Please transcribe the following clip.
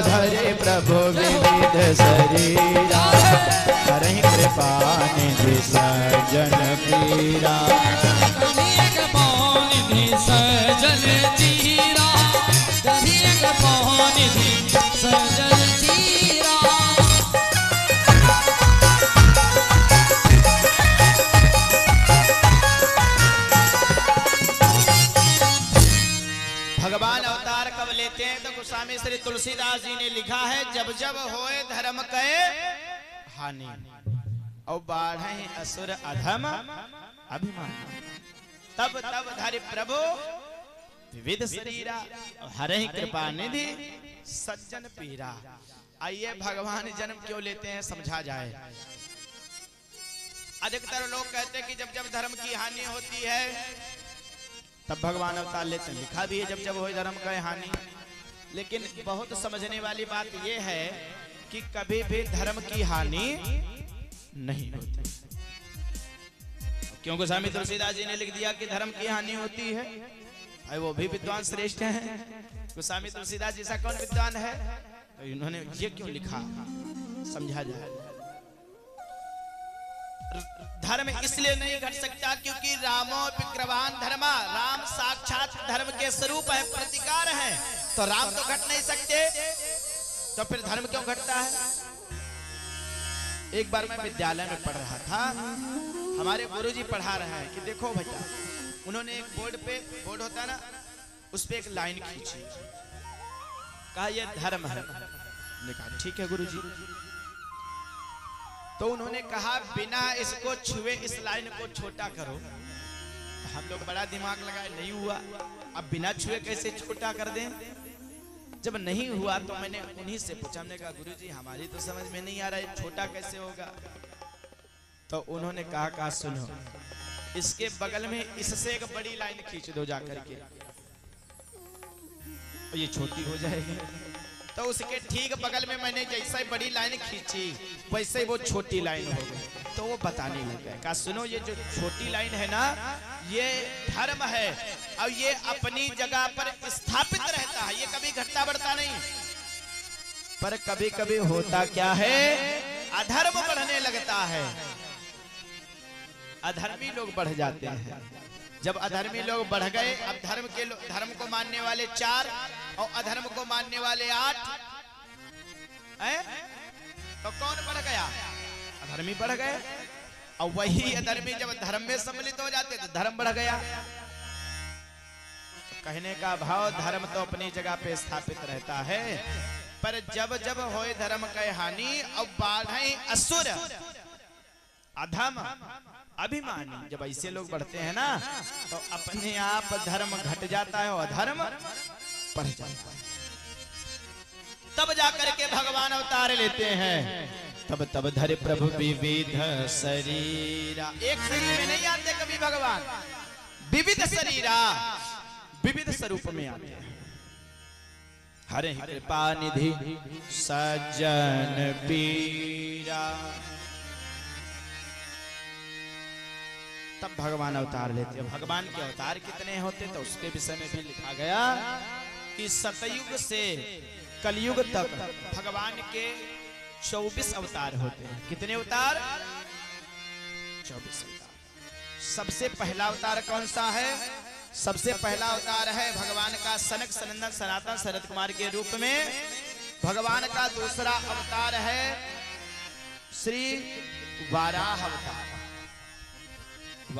धरे प्रभु विविध शरीरा, हरहि कृपा निधि सज्जन पीरा। सजन चीरा, सजन चीरा। भगवान अवतार कब लेते हैं तो गोस्वामी श्री तुलसीदास जी ने लिखा है, जब जब होए धर्म के हानि और बाढ़े असुर अधम अभिमान, तब तब धरि प्रभु विविध शरीरा, हरहि कृपा निधि सज्जन पीरा। आइए भगवान जन्म क्यों लेते हैं समझा जाए। अधिकतर लोग कहते हैं कि जब जब धर्म की हानि होती है तब भगवान अवतार लेते हैं। लिखा भी है जब जब होए धर्म का हानि, लेकिन बहुत समझने वाली बात यह है कि कभी भी धर्म की हानि नहीं होती। क्यों गोस्वामी तुलसीदास जी ने लिख दिया कि धर्म की हानि होती है, भाई वो भी विद्वान श्रेष्ठ हैं। गोस्वामी तुलसीदास जैसा कौन विद्वान है, तो इन्होंने ये क्यों लिखा समझा जाए। धर्म इसलिए नहीं घट सकता क्योंकि रामो विग्रहान धर्मा, राम साक्षात धर्म के स्वरूप है, प्रतिकार है, तो राम तो घट नहीं सकते, तो फिर धर्म क्यों घटता है। एक बार मैं विद्यालय में पढ़ रहा था, हमारे गुरुजी पढ़ा रहे हैं कि देखो भैया, उन्होंने एक बोर्ड होता ना, उस पे एक लाइन खींची, कहा ये धर्म है। मैंने कहा ठीक है गुरुजी। तो उन्होंने कहा बिना इसको छुए इस लाइन को छोटा करो। तो हम लोग बड़ा दिमाग लगाए, नहीं हुआ, अब बिना छुए कैसे छोटा कर दें। जब नहीं हुआ तो मैंने उन्हीं से पूछा, हमने कहा गुरुजी हमारी तो समझ में नहीं आ रहा है, छोटा कैसे होगा। तो उन्होंने कहा सुनो, इसके बगल में इससे एक बड़ी लाइन खींच दो जाकर के, तो ये छोटी हो जाएगी। तो उसके ठीक बगल में मैंने जैसा ही बड़ी लाइन खींची वैसे ही वो छोटी लाइन हो गई। तो वो बताने लगा, कहा सुनो ये जो छोटी लाइन है ना, ये धर्म है और ये अपनी जगह पर स्थापित रहता है, ये कभी घटता बढ़ता नहीं। पर कभी कभी होता क्या है, अधर्म बढ़ने लगता है, अधर्मी लोग बढ़ जाते हैं। जब अधर्मी लोग बढ़ गए, अब धर्म को मानने वाले 4 और अधर्म को मानने वाले 8 हैं, तो कौन बढ़ गया, अधर्मी बढ़ गए। और वही अधर्मी जब धर्म में सम्मिलित हो जाते तो धर्म बढ़ गया। तो कहने का भाव, धर्म तो अपनी जगह पे स्थापित रहता है, पर जब जब होए धर्म के हानि और बाढ़े असुर अधम अभिमानी, जब ऐसे लोग बढ़ते हैं ना तो अपने आप धर्म घट जाता है और अधर्म बढ़ जाता है। तब जाकर के भगवान अवतार लेते हैं, तब तब धरे प्रभु विविध शरीरा। एक शरीर में नहीं आते कभी भगवान, विविध शरीरा, विविध स्वरूप में आते हैं। हरे कृपा निधि सज्जन पीरा, तब भगवान अवतार लेते हैं। भगवान के अवतार कितने होते तो उसके विषय में भी लिखा गया कि सतयुग से कलयुग तक भगवान के 24 अवतार होते हैं। कितने अवतार, 24 अवतार। सबसे पहला अवतार कौन सा है, सबसे पहला अवतार है भगवान का सनक सनंदन सनातन शरद कुमार के रूप में। भगवान का दूसरा अवतार है श्री वाराह अवतार।